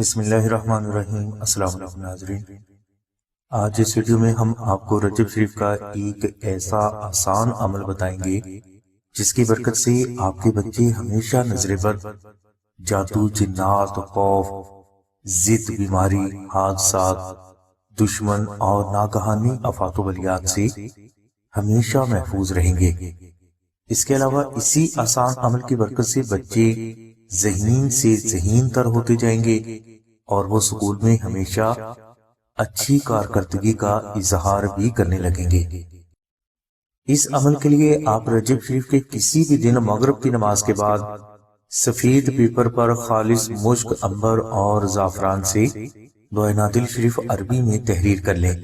بسم اللہ الرحمن الرحیم۔ السلام علیکم ناظرین، آج اس ویڈیو میں ہم آپ کو رجب شریف کا ایک ایسا آسان عمل بتائیں گے جس کی برکت سے آپ کے بچے ہمیشہ نظر بد، جادو، جنات، خوف، ضد، بیماری، حادثات، دشمن اور ناگہانی آفات و بلیات سے ہمیشہ محفوظ رہیں گے۔ اس کے علاوہ اسی آسان عمل کی برکت سے بچے ذہین سے ذہین تر ہوتے جائیں گے اور وہ اسکول میں ہمیشہ اچھی کارکردگی کا اظہار بھی کرنے لگیں گے۔ اس عمل کے لیے آپ رجب شریف کے کسی بھی دن مغرب کی نماز کے بعد سفید پیپر پر خالص مشک، عنبر اور زعفران سے دعائے نادل شریف عربی میں تحریر کر لیں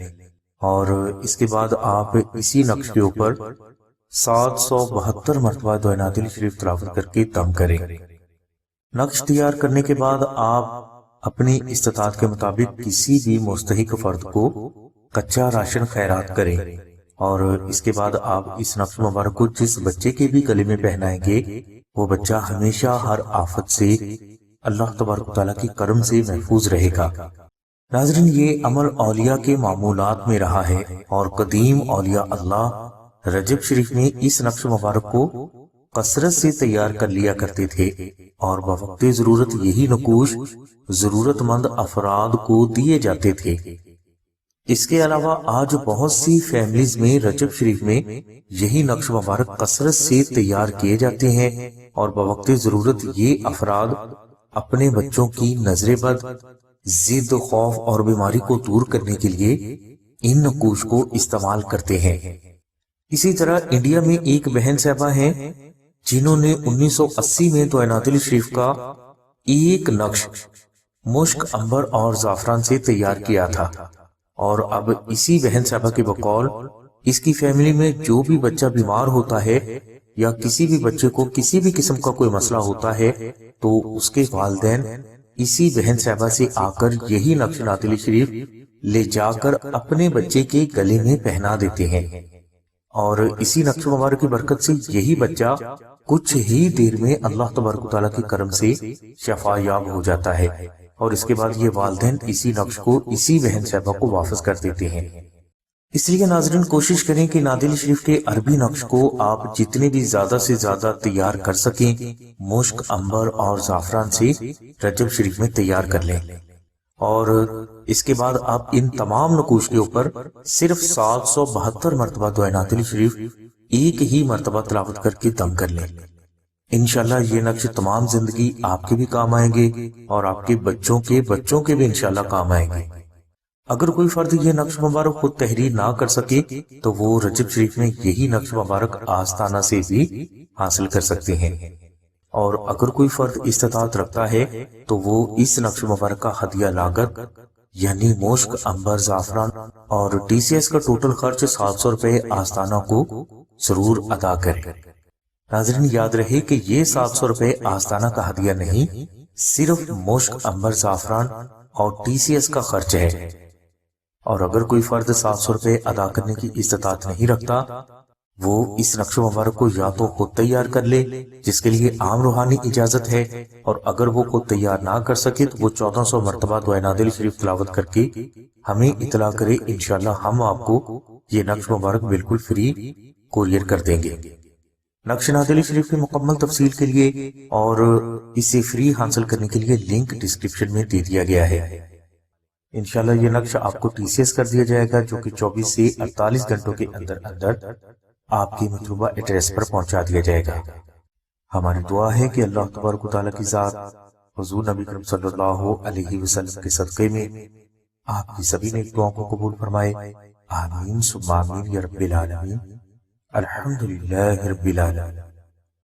اور اس کے بعد آپ اسی نقش کے اوپر 772 مرتبہ دعائے نادل شریف تلاوت کر کے دم کریں۔ نقش تیار کرنے کے بعد آپ اپنی استطاعت کے مطابق کسی بھی مستحق فرد کو کچا راشن خیرات کریں اور اس کے بعد آپ اس نقش مبارک کو جس بچے کے بھی گلے میں پہنائیں گے وہ بچہ ہمیشہ ہر آفت سے اللہ تبارک و تعالیٰ کی کرم سے محفوظ رہے گا۔ ناظرین، یہ عمل اولیاء کے معمولات میں رہا ہے اور قدیم اولیاء اللہ رجب شریف میں اس نقش مبارک کو کثرت سے تیار کر لیا کرتے تھے اور بوقت ضرورت یہی نقوش ضرورت مند افراد کو دیے جاتے تھے۔ اس کے علاوہ آج بہت سی فیملیز میں رجب شریف میں یہی نقش مبارک کثرت سے تیار کیے جاتے ہیں اور بوقت ضرورت یہ افراد اپنے بچوں کی نظر بد، ضد، خوف اور بیماری کو دور کرنے کے لیے ان نقوش کو استعمال کرتے ہیں۔ اسی طرح انڈیا میں ایک بہن صاحبہ ہیں جنہوں نے 1980 میں دعائے نادل شریف کا ایک نقش مشک، عنبر اور زعفران سے تیار کیا تھا اور اب اسی بہن صاحبہ کے بقول اس کی فیملی میں جو بھی بچہ بیمار ہوتا ہے یا کسی بھی بچے کو کسی بھی قسم کا کوئی مسئلہ ہوتا ہے تو اس کے والدین اسی بہن صاحبہ سے آ کر یہی نقش نادل شریف لے جا کر اپنے بچے کے گلے میں پہنا دیتے ہیں اور اسی نقش مبارک کی برکت سے یہی بچہ کچھ ہی دیر میں اللہ تبارک و تعالیٰ کے کرم سے شفا یاب ہو جاتا ہے اور اس کے بعد یہ والدین اسی نقش کو اسی بہن صاحبہ کو واپس کر دیتے ہیں۔ اس لیے ناظرین کوشش کریں کہ نادل شریف کے عربی نقش کو آپ جتنے بھی زیادہ سے زیادہ تیار کر سکیں مشک، عنبر اور زعفران سے رجب شریف میں تیار کر لیں اور اس کے بعد آپ ان تمام نقوش کے اوپر صرف 772 مرتبہ دعائے نادل شریف ایک ہی مرتبہ تلاوت کر کے دم کر لیں۔ انشاءاللہ یہ نقش تمام زندگی آپ کے بھی کام آئیں گے اور آپ کے بچوں کے بھی انشاءاللہ کام آئیں گے۔ اگر کوئی فرد یہ نقش مبارک خود تحریر نہ کر سکے تو وہ رجب شریف میں یہی نقش مبارک آستانہ سے بھی حاصل کر سکتے ہیں اور اگر کوئی فرد استطاعت رکھتا ہے تو وہ اس نقش مبارک کا ہدیہ لاگت یعنی مشک، عنبر، زعفران اور ٹی سی ایس کا ٹوٹل خرچ 700 روپے آستانہ کو ضرور ادا کرے۔ ناظرین یاد رہے کہ یہ 700 روپے آستانہ کا ہدیہ نہیں، صرف مشک، عنبر، زعفران اور ٹی سی ایس کا خرچ ہے اور اگر کوئی فرد 700 روپے ادا کرنے کی استطاعت نہیں رکھتا وہ اس نقش مبارک کو یا تو خود تیار کر لے جس کے لیے عام روحانی اجازت ہے اور اگر وہ خود تیار نہ کر سکے تو وہ 1400 مرتبہ دعائے نادل شریف تلاوت کر کے ہمیں اطلاع کرے، انشاءاللہ ہم آپ کو یہ نقش مبارک بالکل فری کوریئر کر دیں گے۔ نقش نادل شریف کی مکمل تفصیل کے لیے اور اسے فری حاصل کرنے کے لیے لنک ڈسکرپشن میں دے دیا گیا ہے۔ انشاءاللہ یہ نقش آپ کو ٹی سی ایس کر دیا جائے گا جو کہ 24 سے 48 گھنٹوں کے اندر آپ کی مطلوبہ ایڈریس پر پہنچا دیا جائے گا۔ ہماری دعا ہے کہ اللہ تبارک و تعالیٰ کی ذات حضور نبی کریم صلی اللہ علیہ وسلم کے صدقے میں آپ کی سبھی نیک دعاؤں کو قبول فرمائے، آمین ثم آمین یا رب العالمین۔ الحمدللہ رب العالمین۔